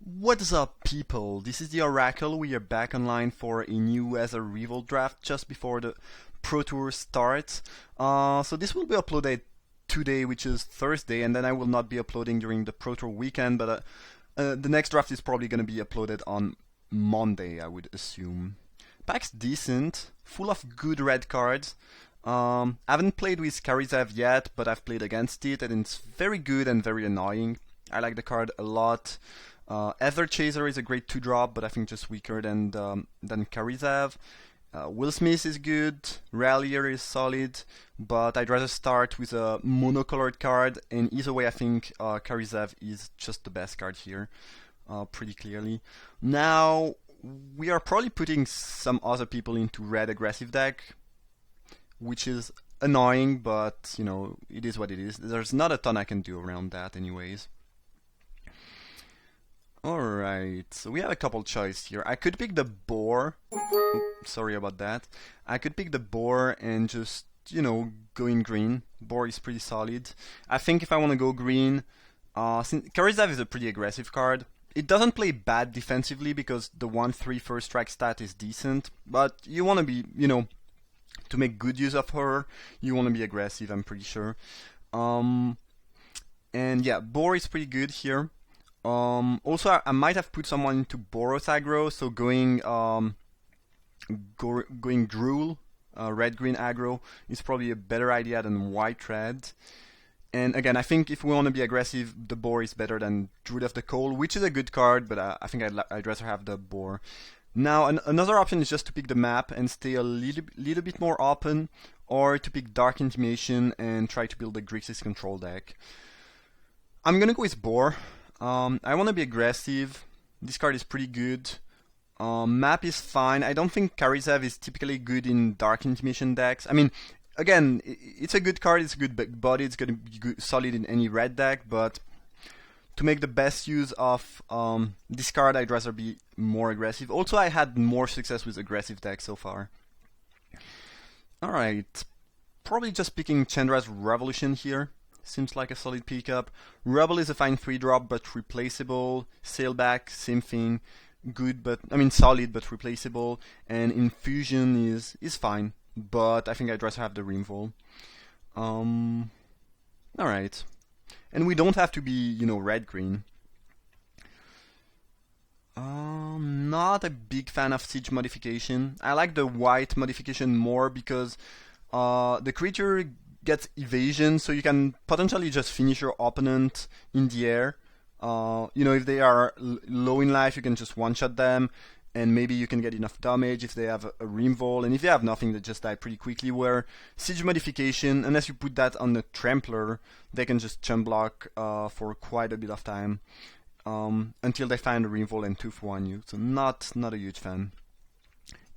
What is up, people? This is the Oracle. We are back online for a new Aether Revolt draft just before the Pro Tour starts. So this will be uploaded today, which is Thursday, and then I will not be uploading during the Pro Tour weekend, but the next draft is probably going to be uploaded on Monday, I would assume. Pack's decent, full of good red cards. I haven't played with Karizev yet, but I've played against it, and it's very good and very annoying. I like the card a lot. Aether Chaser is a great 2-drop, but I think just weaker than Karizev. Will Smith is good, Rallier is solid, but I'd rather start with a monocolored card, and either way I think Karizev is just the best card here, pretty clearly. Now, we are probably putting some other people into red aggressive deck, which is annoying, but you know, it is what it is. There's not a ton I can do around that anyways. Alright, so we have a couple choices here. I could pick the boar. Sorry about that. I could pick the boar and just, you know, go in green. Boar is pretty solid. I think if I want to go green, since Karizev is a pretty aggressive card, it doesn't play bad defensively because the 1/3 first strike stat is decent, but you want to be, you know, to make good use of her, you want to be aggressive, I'm pretty sure. And yeah, boar is pretty good here. Also, I might have put someone into Boros aggro, so going Drool, red-green aggro is probably a better idea than white-red. And again, I think if we want to be aggressive, the boar is better than Druid of the Cold, which is a good card, but I think I'd rather have the boar. Now, another option is just to pick the map and stay a little bit more open, or to pick Dark Intimation and try to build a Grixis control deck. I'm gonna go with boar. I want to be aggressive. This card is pretty good. Map is fine. I don't think Karizev is typically good in Dark Intimation decks. I mean, again, it's a good card. It's a good body. It's going to be good, solid in any red deck. But to make the best use of this card, I'd rather be more aggressive. Also, I had more success with aggressive decks so far. Alright. Probably just picking Chandra's Revolution here. Seems like a solid pickup. Rebel is a fine 3-drop, but replaceable. Sailback, same thing. Good, but I mean solid, but replaceable. And Infusion is fine, but I think I'd rather have the Removal. Alright. And we don't have to be, you know, red-green. Not a big fan of Siege modification. I like the white modification more because the creature gets evasion, so you can potentially just finish your opponent in the air. You know, if they are low in life, you can just one-shot them, and maybe you can get enough damage if they have a removal, and if they have nothing, they just die pretty quickly. Where Siege modification, unless you put that on the Trampler, they can just chump block for quite a bit of time until they find a removal and 2-for-1 you. So not a huge fan.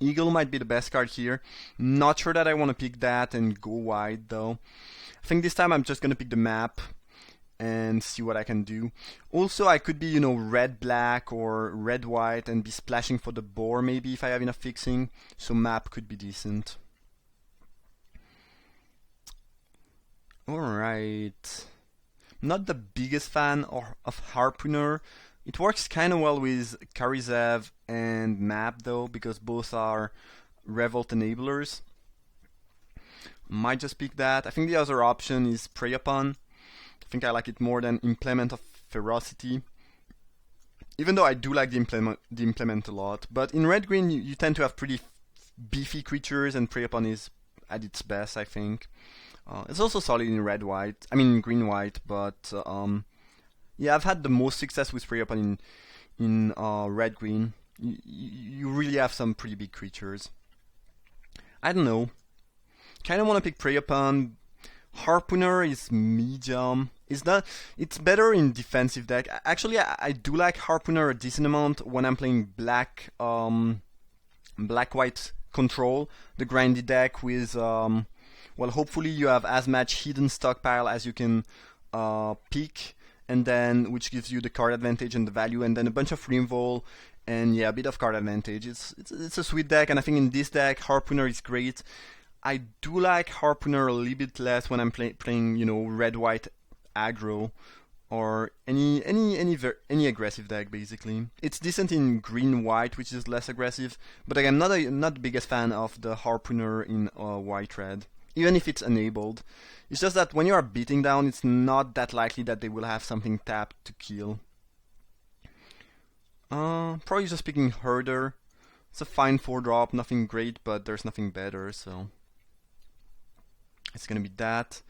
Eagle might be the best card here. Not sure that I want to pick that and go wide though. I think this time I'm just going to pick the map and see what I can do. Also, I could be, you know, red-black or red-white and be splashing for the boar maybe if I have enough fixing. So map could be decent. Alright. Not the biggest fan of Harpooner. It works kind of well with Karizev and Map though, because both are Revolt enablers. Might just pick that. I think the other option is Prey Upon. I think I like it more than Implement of Ferocity. Even though I do like the implement a lot. But in red-green you tend to have pretty beefy creatures, and Prey Upon is at its best, I think. It's also solid in red-white. I mean green-white, but yeah, I've had the most success with Prey Upon in red-green. You really have some pretty big creatures. I don't know. Kind of want to pick Prey Upon. Harpooner is medium. It's better in defensive deck. Actually, I do like Harpooner a decent amount when I'm playing black-white control, the grindy deck with well, hopefully you have as much hidden stockpile as you can pick, and then which gives you the card advantage and the value, and then a bunch of removal, and yeah, a bit of card advantage. It's a sweet deck, and I think in this deck Harpooner is great. I do like Harpooner a little bit less when I'm playing, you know, red-white aggro, or any any aggressive deck basically. It's decent in green-white, which is less aggressive, but again, not the biggest fan of the Harpooner in white-red, even if it's enabled. It's just that when you are beating down, it's not that likely that they will have something tapped to kill. Probably just picking Herder. It's a fine 4-drop, nothing great, but there's nothing better, so it's gonna be that.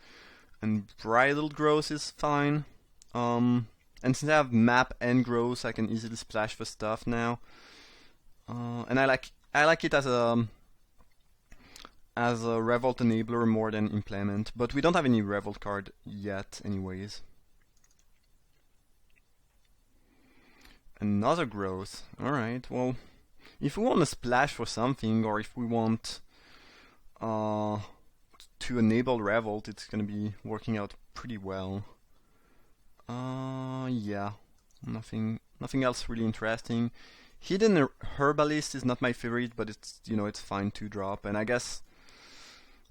And Bridal Growth is fine. And since I have map and growth, I can easily splash for stuff now. And I like it as a Revolt enabler more than implement, but we don't have any Revolt card yet, anyways. Another growth. All right. Well, if we want to splash for something, or if we want to enable Revolt, it's gonna be working out pretty well. Yeah, nothing else really interesting. Hidden Herbalist is not my favorite, but it's it's fine to drop, and I guess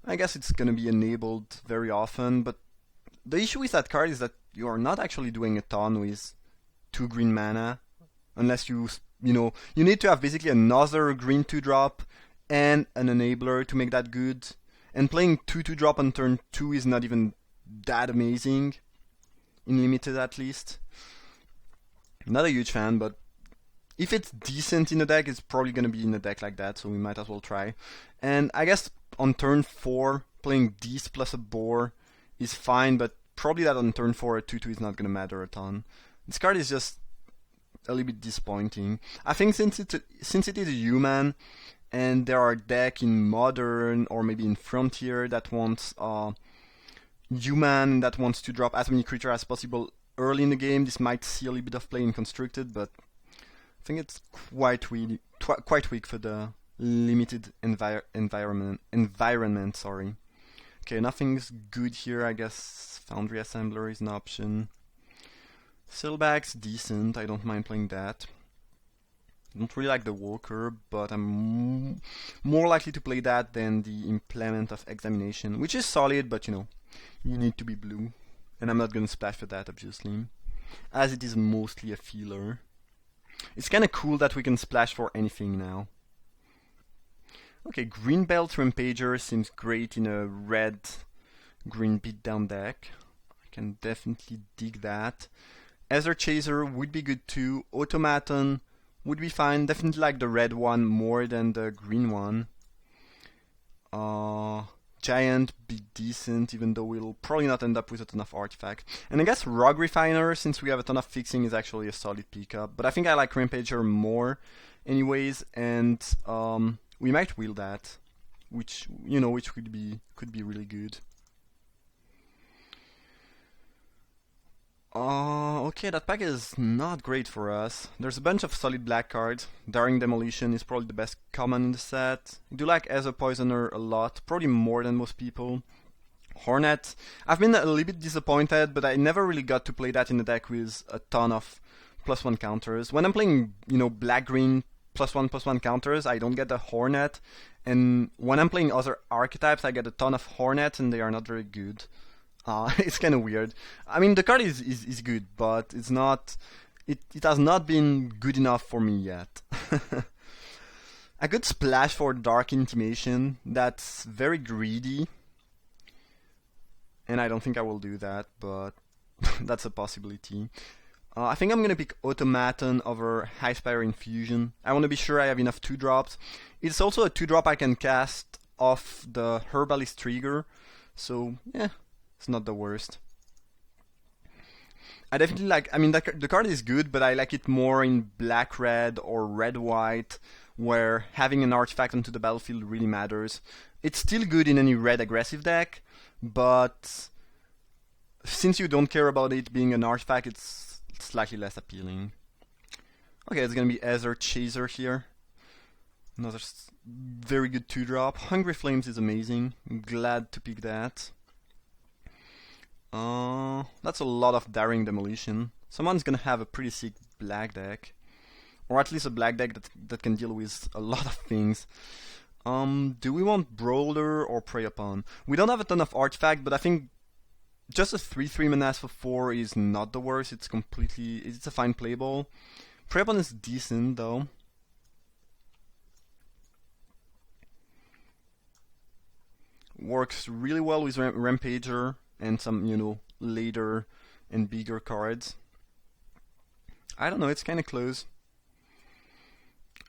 it's gonna be enabled very often. But the issue with that card is that you are not actually doing a ton with 2 green mana, unless you need to have basically another green 2-drop and an enabler to make that good. And playing 2-2-drop on turn 2 is not even that amazing. In limited, at least. Not a huge fan, but if it's decent in a deck, it's probably gonna be in a deck like that, so we might as well try. And I guess on turn 4, playing this plus a boar is fine, but probably that on turn 4 a 2-2 is not gonna matter a ton. This card is just a little bit disappointing. I think since it is a human, and there are decks in Modern or maybe in Frontier that wants human that wants to drop as many creatures as possible early in the game, this might see a little bit of play in Constructed, but I think it's quite weak for the limited environment. Sorry. Okay, nothing's good here. I guess Foundry Assembler is an option. Sailback's decent. I don't mind playing that. I don't really like the Walker, but I'm more likely to play that than the Implement of Examination, which is solid, but you need to be blue. And I'm not gonna splash for that, obviously, as it is mostly a feeler. It's kinda cool that we can splash for anything now. Okay, Greenbelt Rampager seems great in a red-green beatdown deck. I can definitely dig that. Aether Chaser would be good too. Automaton would be fine. Definitely like the red one more than the green one. Giant be decent, even though we'll probably not end up with a ton of artifact. And I guess Rogue Refiner, since we have a ton of fixing, is actually a solid pickup. But I think I like Rampager more anyways, and we might wheel that, which could be really good. Okay, that pack is not great for us. There's a bunch of solid black cards. Daring Demolition is probably the best common in the set. I do like Aether Poisoner a lot, probably more than most people. Hornet, I've been a little bit disappointed, but I never really got to play that in a deck with a ton of +1 counters. When I'm playing, black-green +1/+1 counters, I don't get the Hornet. And when I'm playing other archetypes, I get a ton of Hornet, and they are not very good. It's kind of weird. I mean, the card is good, but it's not. It has not been good enough for me yet. I could splash for Dark Intimation. That's very greedy, and I don't think I will do that, but that's a possibility. I think I'm gonna pick Automaton over Highspire Infusion. I want to be sure I have enough 2-drops. It's also a 2-drop I can cast off the Herbalist trigger, so yeah. It's not the worst. I definitely like. I mean, the card is good, but I like it more in black-red or red-white, where having an artifact onto the battlefield really matters. It's still good in any red aggressive deck, but since you don't care about it being an artifact, it's slightly less appealing. Okay, it's gonna be Aether Chaser here. Another very good 2-drop. Hungry Flames is amazing. I'm glad to pick that. That's a lot of Daring Demolition. Someone's gonna have a pretty sick black deck. Or at least a black deck that can deal with a lot of things. Do we want Brawler or Prey Upon? We don't have a ton of artifact, but I think just a 3/3 Menace for 4 is not the worst. It's a fine playable. Prey Upon is decent though. Works really well with Rampager and some, later and bigger cards. I don't know, it's kind of close.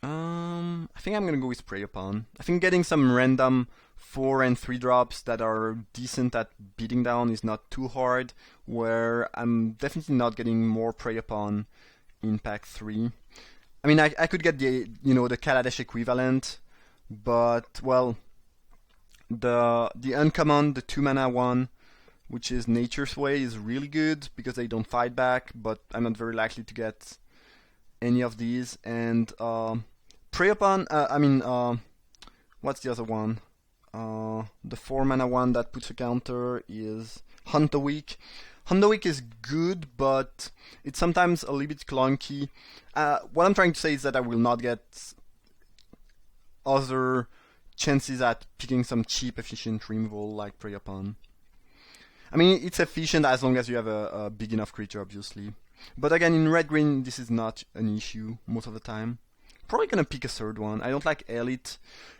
I think I'm gonna go with Prey Upon. I think getting some random 4 and 3 drops that are decent at beating down is not too hard, where I'm definitely not getting more Prey Upon in pack 3. I mean, I could get the Kaladesh equivalent, but, well, the uncommon, the 2 mana one, which is Nature's Way, is really good because they don't fight back, but I'm not very likely to get any of these. And Prey Upon, what's the other one? The 4 mana one that puts a counter is Hunt the Weak. Hunt the Weak is good, but it's sometimes a little bit clunky. What I'm trying to say is that I will not get other chances at picking some cheap, efficient removal like Prey Upon. I mean, it's efficient as long as you have a big enough creature, obviously. But again, in red-green, this is not an issue most of the time. Probably gonna pick a third one. I don't like Elite.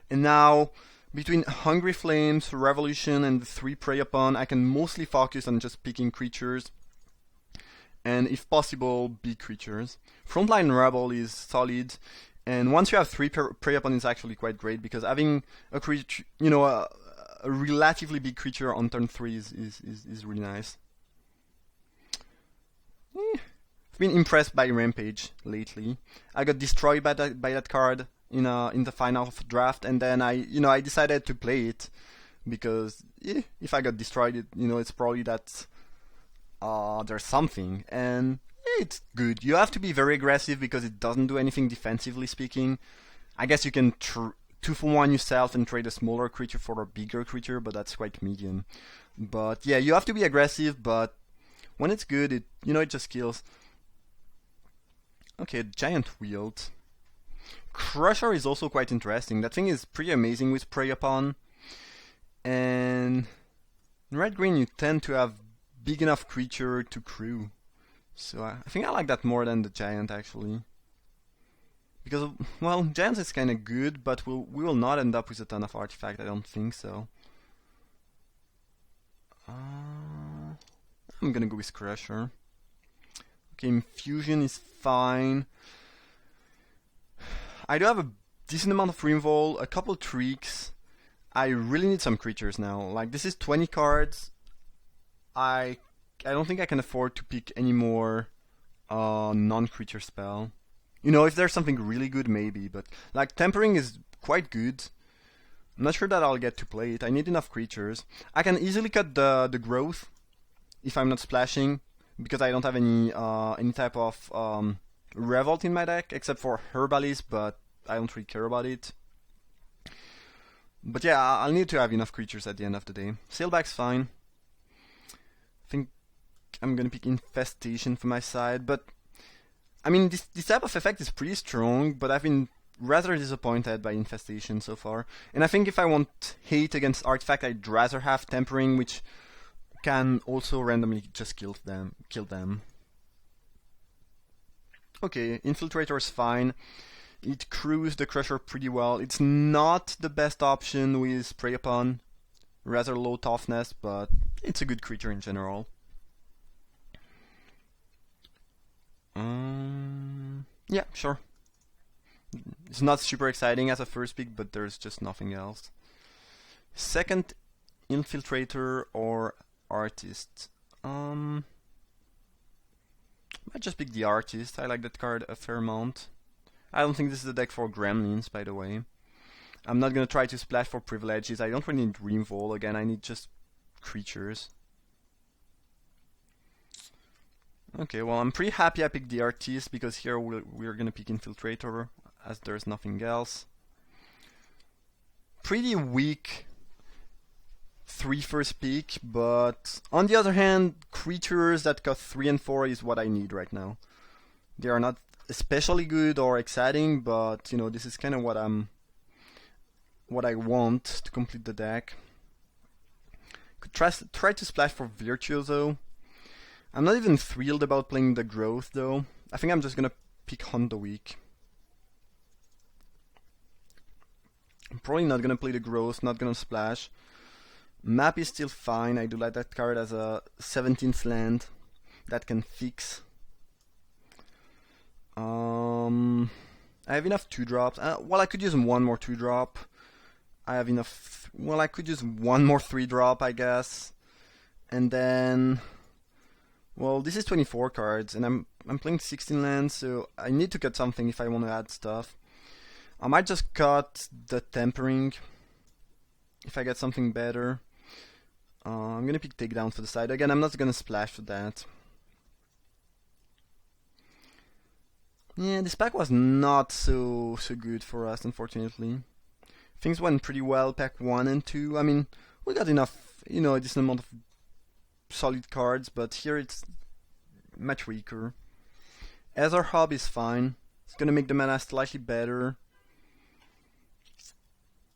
And now, between Hungry Flames, Revolution, and the 3 Prey Upon, I can mostly focus on just picking creatures. And if possible, big creatures. Frontline Rebel is solid. And once you have 3 Prey Upon, it's actually quite great because having a creature, a relatively big creature on turn 3 is really nice. I've been impressed by Rampage lately. I got destroyed by that card in the final draft, and then I decided to play it because if I got destroyed, it's probably that there's something, and it's good. You have to be very aggressive because it doesn't do anything defensively speaking. I guess you can 2-for-1 yourself and trade a smaller creature for a bigger creature, but that's quite medium. But yeah, you have to be aggressive, but when it's good, it just kills. Okay, Giant Wield. Crusher is also quite interesting. That thing is pretty amazing with Prey Upon. And in red-green, you tend to have big enough creature to crew. So I think I like that more than the Giant, actually. Because, well, Giant is kind of good, but we will not end up with a ton of artifact, I don't think so. I'm gonna go with Crusher. Okay, Infusion is fine. I do have a decent amount of removal, a couple tricks. I really need some creatures now. Like, this is 20 cards. I don't think I can afford to pick any more non-creature spell. If there's something really good, maybe, but like Tempering is quite good. I'm not sure that I'll get to play it. I need enough creatures. I can easily cut the growth if I'm not splashing, because I don't have any type of Revolt in my deck, except for Herbalist, but I don't really care about it. But yeah, I'll need to have enough creatures at the end of the day. Sailback's fine. I think I'm gonna pick Infestation for my side, but I mean, this type of effect is pretty strong, but I've been rather disappointed by Infestation so far. And I think if I want hate against Artifact, I'd rather have Tempering, which can also randomly just kill them. Okay, Infiltrator is fine. It crews the Crusher pretty well. It's not the best option with Prey Upon. Rather low toughness, but it's a good creature in general. Yeah, sure. It's not super exciting as a first pick, but there's just nothing else. Second, Infiltrator or Artist. Might just pick the Artist. I like that card a fair amount. I don't think this is the deck for Gremlins, by the way. I'm not gonna try to splash for privileges. I don't really need Dreamfall. Again, I need just creatures. Okay, well, I'm pretty happy I picked the Artist, because here we're gonna pick Infiltrator, as there's nothing else. Pretty weak 3 first pick, but on the other hand, creatures that cost 3 and 4 is what I need right now. They are not especially good or exciting, but this is kind of what I want to complete the deck. Could try to splash for Virtuoso. I'm not even thrilled about playing the Growth though. I think I'm just gonna pick Hunt the Weak. I'm probably not gonna play the Growth, not gonna splash. Map is still fine. I do like that card as a 17th land that can fix. I have enough 2-drops. Well, I could use one more 2-drop. I have enough. Well, I could use one more 3-drop, I guess. And then, well, this is 24 cards, and I'm playing 16 lands, so I need to cut something if I want to add stuff. I might just cut the Tempering if I get something better. I'm gonna pick Takedown for the side. Again, I'm not gonna splash for that. Yeah, this pack was not so good for us, unfortunately. Things went pretty well, pack 1 and 2. I mean, we got enough, a decent amount of solid cards, but here it's much weaker. Aether Hub is fine. It's gonna make the mana slightly better.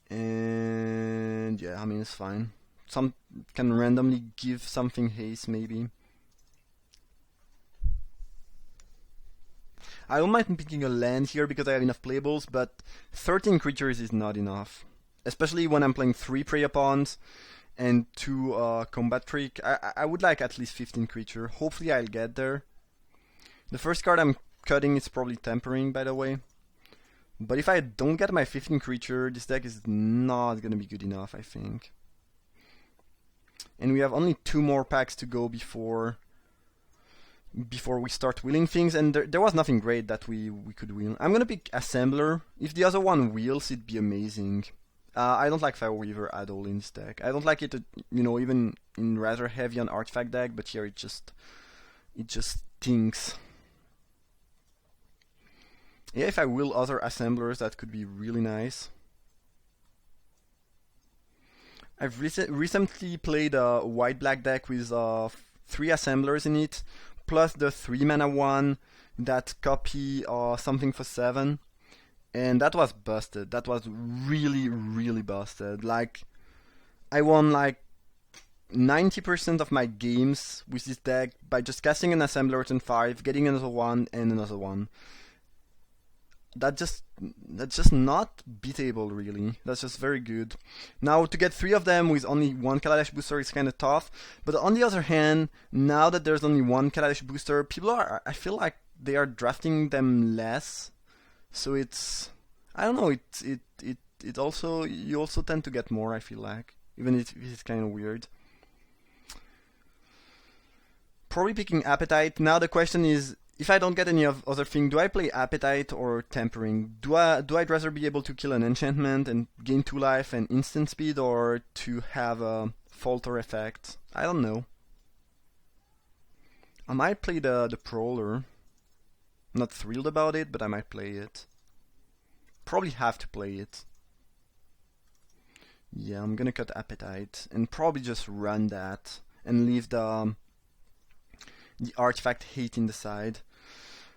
And yeah, I mean, it's fine. Some can randomly give something haste, maybe. I don't mind picking a land here because I have enough playables, but 13 creatures is not enough. Especially when I'm playing 3 Prey Upons and 2 Combat Trick. I would like at least 15 creature. Hopefully I'll get there. The first card I'm cutting is probably Tempering, by the way. But if I don't get my 15 creature, this deck is not gonna be good enough, I think. And we have only 2 more packs to go before we start wheeling things, and there was nothing great that we could wheel. I'm gonna pick Assembler. If the other one wheels, it'd be amazing. I don't like Fireweaver at all in this deck. I don't like it, even in rather heavy on artifact deck, but here it just stinks. Yeah, if I wheel other Assemblers, that could be really nice. I've recently played a white-black deck with 3 Assemblers in it, plus the 3 mana one that copy something for 7. And that was busted. That was really, really busted. Like, I won like 90% of my games with this deck by just casting an Assembler turn 5, getting another one, and another one. That's just not beatable, really. That's just very good. Now, to get 3 of them with only 1 Kaladesh booster is kind of tough. But on the other hand, now that there's only 1 Kaladesh booster, I feel like they are drafting them less. So it's, I don't know. It also, you also tend to get more, I feel like, even if it's kind of weird. Probably picking Appetite. Now the question is, if I don't get any other thing, do I play Appetite or Tempering? Do I'd rather be able to kill an enchantment and gain 2 life and instant speed, or to have a Falter effect? I don't know. I might play the Prowler. I'm not thrilled about it, but I might play it. Probably have to play it. Yeah, I'm gonna cut Appetite and probably just run that and leave the artifact hate in the side.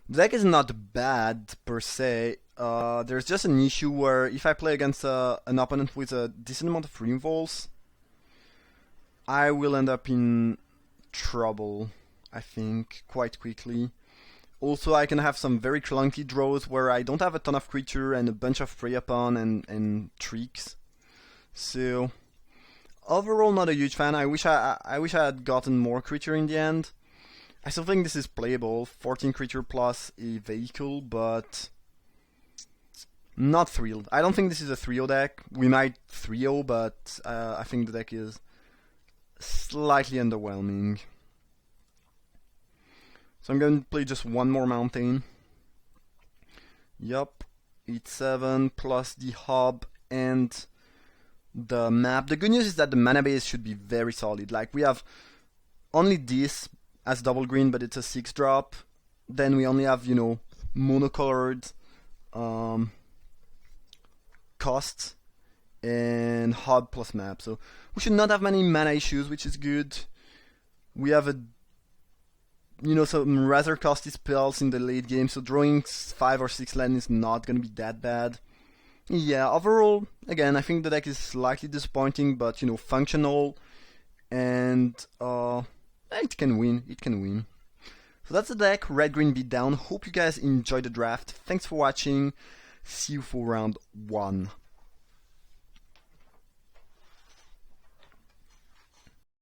The deck is not bad per se. There's just an issue where if I play against an opponent with a decent amount of removals, I will end up in trouble, I think, quite quickly. Also, I can have some very clunky draws where I don't have a ton of creature and a bunch of Prey Upon and tricks. So, overall, not a huge fan. I wish I had gotten more creature in the end. I still think this is playable, 14 creature plus a vehicle, but not thrilled. I don't think this is a 3-0 deck. We might 3-0, but I think the deck is slightly underwhelming. So I'm going to play just one more mountain. Yup, 8/7 plus the hub and the map. The good news is that the mana base should be very solid. Like, we have only this as double green, but it's a 6-drop. Then we only have, monocolored costs and hub plus map. So we should not have many mana issues, which is good. We have some rather costly spells in the late game, so drawing 5 or 6 land is not gonna be that bad. Yeah, overall, again, I think the deck is slightly disappointing, but functional and it can win. It can win. So that's the deck, red green beatdown. Hope you guys enjoyed the draft. Thanks for watching. See you for round 1.